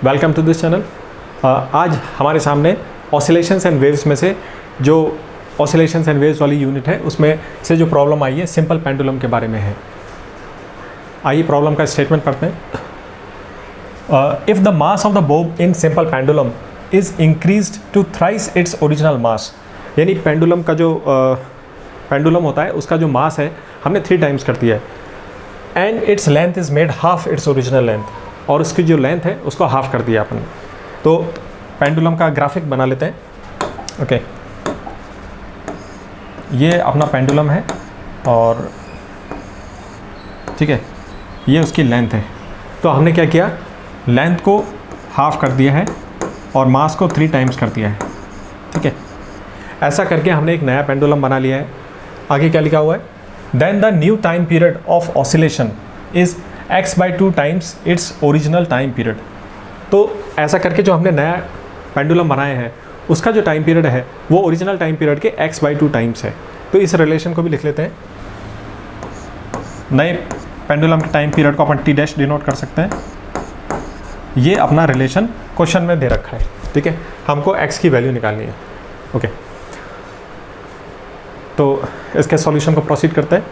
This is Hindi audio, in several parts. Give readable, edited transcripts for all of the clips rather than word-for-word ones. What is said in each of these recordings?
Welcome to this channel. आज हमारे सामने ऑसिलेशंस एंड वेव्स में से जो ऑसिलेशंस एंड वेव्स वाली यूनिट है उसमें से जो प्रॉब्लम आई है सिंपल पेंडुलम के बारे में है। आइए प्रॉब्लम का स्टेटमेंट पढ़ते हैं। If the mass of the bob in simple pendulum is increased to thrice its original mass, यानी पेंडुलम का जो पेंडुलम होता है उसका जो मास है हमने 3 टाइम्स कर दिया है, and its length is made half its original length, और उसकी जो लेंथ है उसको हाफ कर दिया अपन ने। तो पेंडुलम का ग्राफिक बना लेते हैं। ओके, ये अपना पेंडुलम है और ठीक है, ये उसकी लेंथ है। तो हमने क्या किया, लेंथ को हाफ कर दिया है और मास को 3 टाइम्स कर दिया है। ठीक है, ऐसा करके हमने एक नया पेंडुलम बना लिया है। आगे क्या लिखा हुआ है, then the new time period of oscillation is x/2 times its original time period. तो ऐसा करके जो हमने नया पेंडुलम बनाए हैं उसका जो टाइम पीरियड है वो ओरिजिनल टाइम पीरियड के x/2 टाइम्स है। तो इस रिलेशन को भी लिख लेते हैं। नए पेंडुलम के टाइम पीरियड को अपन t डैश डिनोट कर सकते हैं। ये अपना रिलेशन क्वेश्चन में दे रखा है। ठीक है, हमको x की वैल्यू निकालनी है। ओके, तो इसके सॉल्यूशन को प्रोसीड करते हैं।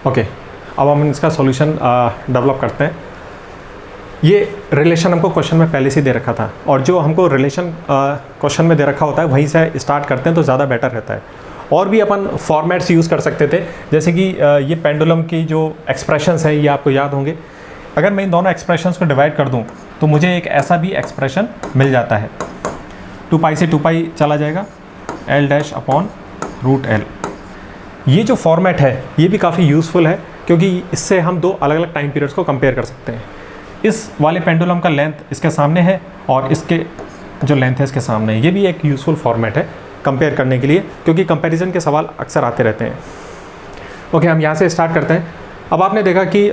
ओके, अब हम इसका सॉल्यूशन डेवलप करते हैं। ये रिलेशन हमको क्वेश्चन में पहले से दे रखा था, और जो हमको रिलेशन क्वेश्चन में दे रखा होता है वहीं से स्टार्ट करते हैं तो ज़्यादा बेटर रहता है। और भी अपन फॉर्मेट्स यूज़ कर सकते थे, जैसे कि ये पेंडुलम की जो एक्सप्रेशंस हैं ये आपको याद होंगे। अगर मैं इन दोनों एक्सप्रेशंस को डिवाइड कर दूं तो मुझे एक ऐसा भी एक्सप्रेशन मिल जाता है। 2π से 2π चला जाएगा, L'/√L। ये जो फॉर्मेट है ये भी काफ़ी यूज़फुल है, क्योंकि इससे हम 2 अलग अलग टाइम पीरियड्स को कंपेयर कर सकते हैं। इस वाले पेंडुलम का लेंथ इसके सामने है और इसके जो लेंथ है इसके सामने है। ये भी एक यूज़फुल फॉर्मेट है कंपेयर करने के लिए, क्योंकि कंपैरिजन के सवाल अक्सर आते रहते हैं। ओके, हम यहाँ से स्टार्ट करते हैं। अब आपने देखा कि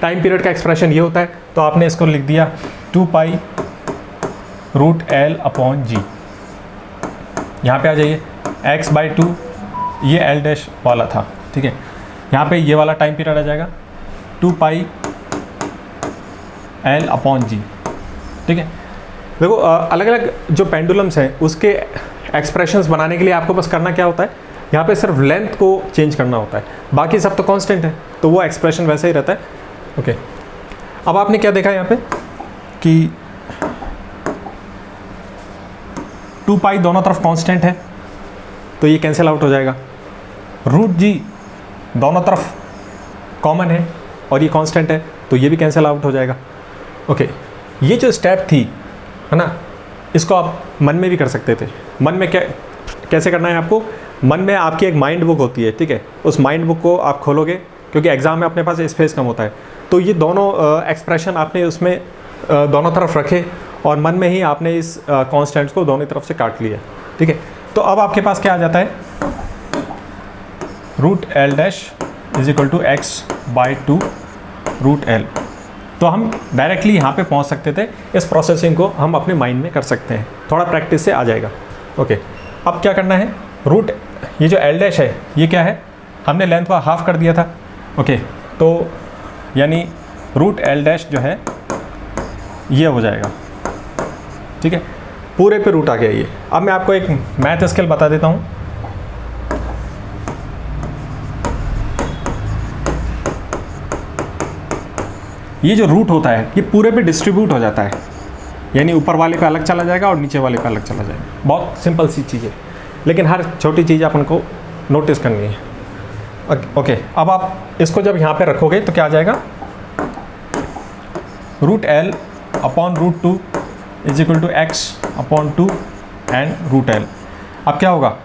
टाइम पीरियड का एक्सप्रेशन ये होता है, तो आपने इसको लिख दिया 2π√L/G। यहाँ पे आ जाइए, x/2 ये L डैश वाला था। ठीक है, यहाँ पे ये वाला टाइम पीरियड आ जाएगा 2πL/G। ठीक है, देखो अलग अलग जो पेंडुलम्स हैं उसके एक्सप्रेशंस बनाने के लिए आपको बस करना क्या होता है, यहाँ पे सिर्फ लेंथ को चेंज करना होता है, बाकी सब तो कांस्टेंट है, तो वो एक्सप्रेशन वैसे ही रहता है। ओके, अब आपने क्या देखा यहाँ पे कि 2π दोनों तरफ कांस्टेंट है तो ये कैंसिल आउट हो जाएगा। √G दोनों तरफ कॉमन है और ये कांस्टेंट है तो ये भी कैंसिल आउट हो जाएगा। ओके, ये जो स्टेप थी है ना, इसको आप मन में भी कर सकते थे। मन में क्या कैसे करना है आपको, मन में आपकी एक माइंड बुक होती है। ठीक है, उस माइंड बुक को आप खोलोगे, क्योंकि एग्ज़ाम में अपने पास स्पेस कम होता है, तो ये दोनों एक्सप्रेशन आपने उसमें दोनों तरफ रखे और मन में ही आपने इस कॉन्स्टेंट्स को दोनों तरफ से काट लिया। ठीक है, तो अब आपके पास क्या आ जाता है, √L' = x/2√L। तो हम डायरेक्टली यहाँ पे पहुँच सकते थे। इस प्रोसेसिंग को हम अपने माइंड में कर सकते हैं, थोड़ा प्रैक्टिस से आ जाएगा। ओके, अब क्या करना है, ये जो L' है ये क्या है, हमने लेंथ को हाफ कर दिया था। ओके, तो यानी √L' जो है ये हो जाएगा। ठीक है, पूरे पे रूट आ गया ये। अब मैं आपको एक मैथ स्केल बता देता हूँ। ये जो रूट होता है ये पूरे पे डिस्ट्रीब्यूट हो जाता है, यानी ऊपर वाले पे अलग चला जाएगा और नीचे वाले पे अलग चला जाएगा। बहुत सिंपल सी चीज़ है, लेकिन हर छोटी चीज़ अपन को नोटिस करनी है। ओके, अब आप इसको जब यहाँ पे रखोगे तो क्या आ जाएगा, √L/√2 = x/2 एंड √L। अब क्या होगा,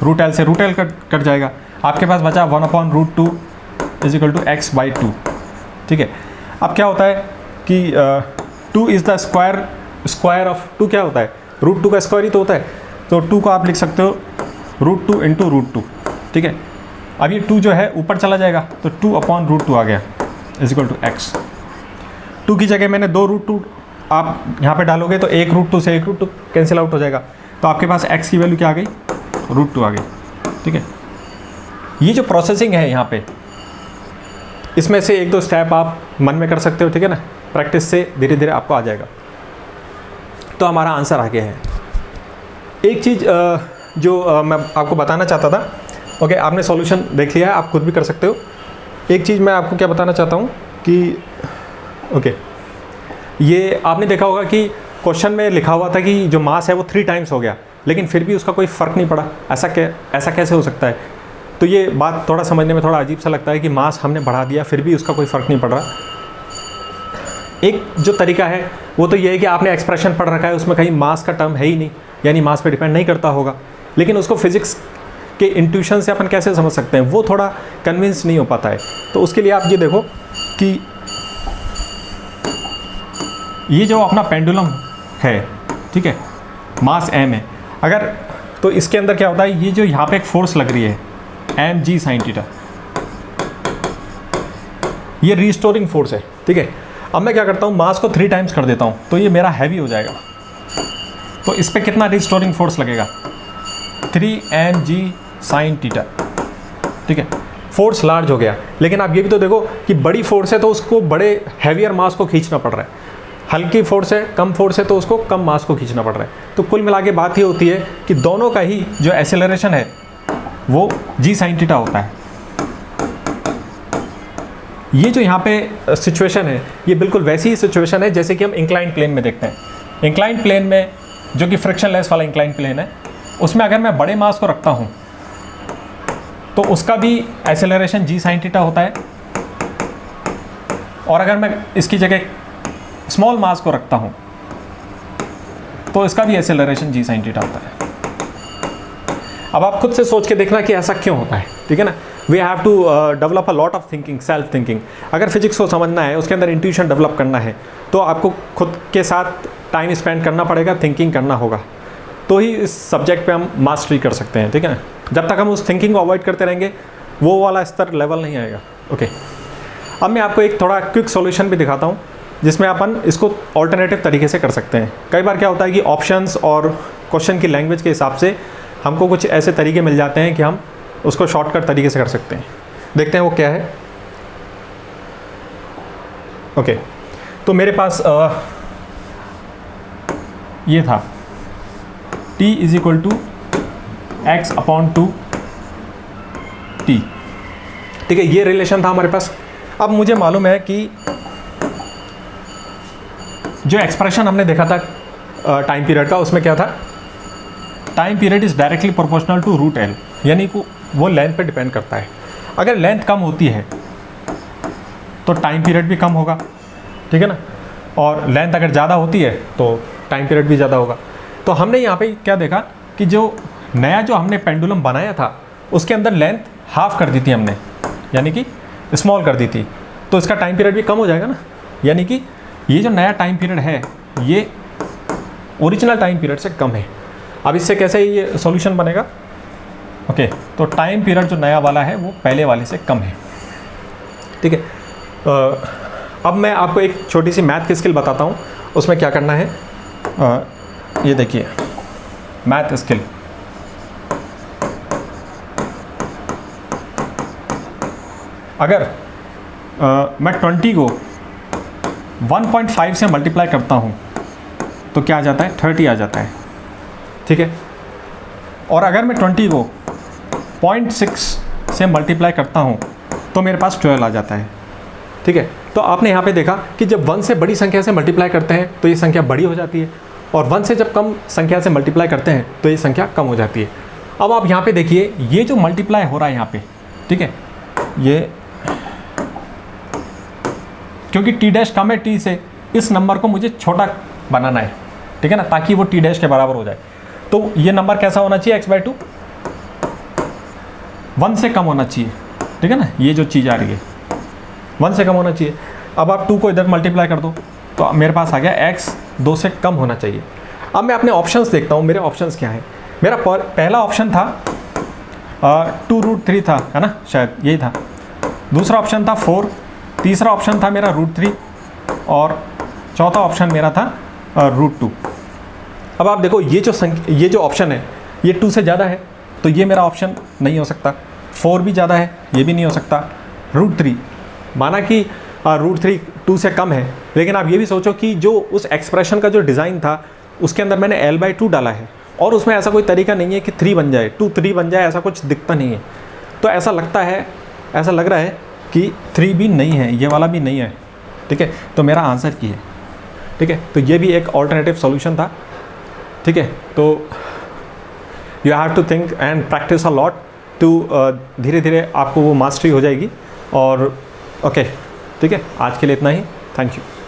√L से √L कट जाएगा, आपके पास बचा 1/√2 = x/2। ठीक है, अब क्या होता है कि 2 इज़ द स्क्वायर ऑफ 2 क्या होता है, √2 का स्क्वायर ही तो होता है, तो 2 को आप लिख सकते हो √2 × √2। ठीक है, अब ये 2 जो है ऊपर चला जाएगा तो 2/√2 आ गया = x। 2 की जगह मैंने 2 √2 आप यहाँ पे डालोगे तो 1 √2 से 1 √2 कैंसिल आउट हो जाएगा, तो आपके पास x की वैल्यू क्या आ गई, √2 आ गई। ठीक है, ये जो प्रोसेसिंग है यहाँ पे, इसमें से एक दो स्टेप आप मन में कर सकते हो, ठीक है ना, प्रैक्टिस से धीरे धीरे आपको आ जाएगा। तो हमारा आंसर आगे है। एक चीज़ जो मैं आपको बताना चाहता था, ओके, आपने सॉल्यूशन देख लिया है, आप खुद भी कर सकते हो। एक चीज़ मैं आपको क्या बताना चाहता हूँ कि ओके, ये आपने देखा होगा कि क्वेश्चन में लिखा हुआ था कि जो मास है वो 3 टाइम्स हो गया, लेकिन फिर भी उसका कोई फ़र्क नहीं पड़ा। ऐसा कैसे हो सकता है? तो ये बात थोड़ा समझने में थोड़ा अजीब सा लगता है कि मास हमने बढ़ा दिया फिर भी उसका कोई फ़र्क नहीं पड़ रहा। एक जो तरीका है वो तो ये है कि आपने एक्सप्रेशन पढ़ रखा है, उसमें कहीं मास का टर्म है ही नहीं, यानी मास पे डिपेंड नहीं करता होगा, लेकिन उसको फिज़िक्स के इंट्यूशन से अपन कैसे समझ सकते हैं, वो थोड़ा कन्विंस नहीं हो पाता है। तो उसके लिए आप ये देखो कि ये जो अपना पेंडुलम है, ठीक है, मास m है, अगर तो इसके अंदर क्या होता है, ये जो यहाँ पे एक फोर्स लग रही है mg sin थीटा, ये रिस्टोरिंग फोर्स है, ठीक है। अब मैं क्या करता हूँ, मास को 3 टाइम्स कर देता हूँ, तो ये मेरा हैवी हो जाएगा। तो इस पर कितना रिस्टोरिंग फोर्स लगेगा, 3mg sin थीटा, ठीक है। फोर्स लार्ज हो गया, लेकिन आप ये भी तो देखो कि बड़ी फोर्स है तो उसको बड़े हैवियर मास को खींचना पड़ रहा है, हल्की फोर्स है, कम फोर्स है तो उसको कम मास को खींचना पड़ रहा है। तो कुल मिला के बात ये होती है कि दोनों का ही जो एक्सेलरेशन है वो g sin थीटा होता है। ये जो यहाँ पे सिचुएशन है, ये बिल्कुल वैसी ही सिचुएशन है जैसे कि हम इंक्लाइन प्लेन में देखते हैं। इंक्लाइन प्लेन में जो कि फ्रिक्शनलेस वाला इंक्लाइन प्लेन है, उसमें अगर मैं बड़े मास को रखता हूँ तो उसका भी एक्सेलरेशन g sin थीटा होता है, और अगर मैं इसकी जगह स्मॉल मास को रखता हूँ तो इसका भी एक्सेलरेशन g sin थीटा होता है। अब आप खुद से सोच के देखना कि ऐसा क्यों होता है, ठीक है ना। We have to develop a lot of thinking, self thinking. अगर फिजिक्स को समझना है, उसके अंदर इंट्यूशन डेवलप करना है, तो आपको खुद के साथ टाइम स्पेंड करना पड़ेगा, थिंकिंग करना होगा, तो ही इस सब्जेक्ट पे हम मास्टरी कर सकते हैं, ठीक है ना। जब तक हम उस थिंकिंग को अवॉइड करते रहेंगे वो वाला स्तर लेवल नहीं आएगा। ओके, अब मैं आपको एक थोड़ा क्विक सॉल्यूशन भी दिखाता हूँ जिसमें अपन इसको ऑल्टरनेटिव तरीके से कर सकते हैं। कई बार क्या होता है कि ऑप्शंस और क्वेश्चन की लैंग्वेज के हिसाब से हमको कुछ ऐसे तरीके मिल जाते हैं कि हम उसको शॉर्टकट तरीके से कर सकते हैं। देखते हैं वो क्या है। ओके, तो मेरे पास ये था t = x/2t, ठीक है, ये रिलेशन था हमारे पास। अब मुझे मालूम है कि जो एक्सप्रेशन हमने देखा था टाइम पीरियड का, उसमें क्या था, time period is directly proportional to √L, यानी कि वो लेंथ पे डिपेंड करता है। अगर लेंथ कम होती है तो टाइम पीरियड भी कम होगा, ठीक है ना, और लेंथ अगर ज़्यादा होती है तो टाइम पीरियड भी ज़्यादा होगा। तो हमने यहाँ पे क्या देखा कि जो नया जो हमने पेंडुलम बनाया था उसके अंदर लेंथ हाफ कर दी थी हमने, यानी कि स्मॉल कर दी थी, तो इसका टाइम पीरियड भी कम हो जाएगा ना। यानी कि ये जो नया टाइम पीरियड है ये ओरिजिनल टाइम पीरियड से कम है। अब इससे कैसे ये सॉल्यूशन बनेगा, ओके, तो टाइम पीरियड जो नया वाला है वो पहले वाले से कम है, ठीक है। अब मैं आपको एक छोटी सी मैथ की स्किल बताता हूँ, उसमें क्या करना है। ये देखिए मैथ स्किल, अगर मैं 20 को 1.5 से मल्टीप्लाई करता हूँ तो क्या आ जाता है, 30 आ जाता है, ठीक है। और अगर मैं 20 को 0.6 से मल्टीप्लाई करता हूँ तो मेरे पास 12 आ जाता है, ठीक है। तो आपने यहाँ पे देखा कि जब 1 से बड़ी संख्या से मल्टीप्लाई करते हैं तो ये संख्या बड़ी हो जाती है, और 1 से जब कम संख्या से मल्टीप्लाई करते हैं तो ये संख्या कम हो जाती है। अब आप यहाँ पे देखिए, ये जो मल्टीप्लाई हो रहा है यहाँ पे, ठीक है, ये क्योंकि t' कम है t से, इस नंबर को मुझे छोटा बनाना है, ठीक है ना, ताकि वो t' के बराबर हो जाए। तो ये नंबर कैसा होना चाहिए, x/2 1 से कम होना चाहिए, ठीक है ना। ये जो चीज़ आ रही है 1 से कम होना चाहिए। अब आप 2 को इधर मल्टीप्लाई कर दो तो मेरे पास आ गया x 2 से कम होना चाहिए। अब मैं अपने ऑप्शंस देखता हूँ, मेरे ऑप्शंस क्या हैं। मेरा पहला ऑप्शन था 2√3 था, है ना, शायद यही था। दूसरा ऑप्शन था 4, तीसरा ऑप्शन था मेरा √3, और चौथा ऑप्शन मेरा था √2। अब आप देखो ये जो ऑप्शन है ये 2 से ज़्यादा है, तो ये मेरा ऑप्शन नहीं हो सकता। 4 भी ज़्यादा है, ये भी नहीं हो सकता। √3 माना कि √3 2 से कम है, लेकिन आप ये भी सोचो कि जो उस एक्सप्रेशन का जो डिज़ाइन था उसके अंदर मैंने l/2 डाला है और उसमें ऐसा कोई तरीका नहीं है कि 3 बन जाए, 2 3 बन जाए, ऐसा कुछ दिखता नहीं है। तो ऐसा लगता है, ऐसा लग रहा है कि 3 भी नहीं है, ये वाला भी नहीं है, ठीक है। तो मेरा आंसर की है, ठीक है। तो ये भी एक ऑल्टरनेटिव सॉल्यूशन था, ठीक है। तो you have to think and practise a lot to, धीरे धीरे आपको वो मास्टरी हो जाएगी। और ओके, ठीक है, आज के लिए इतना ही। Thank you.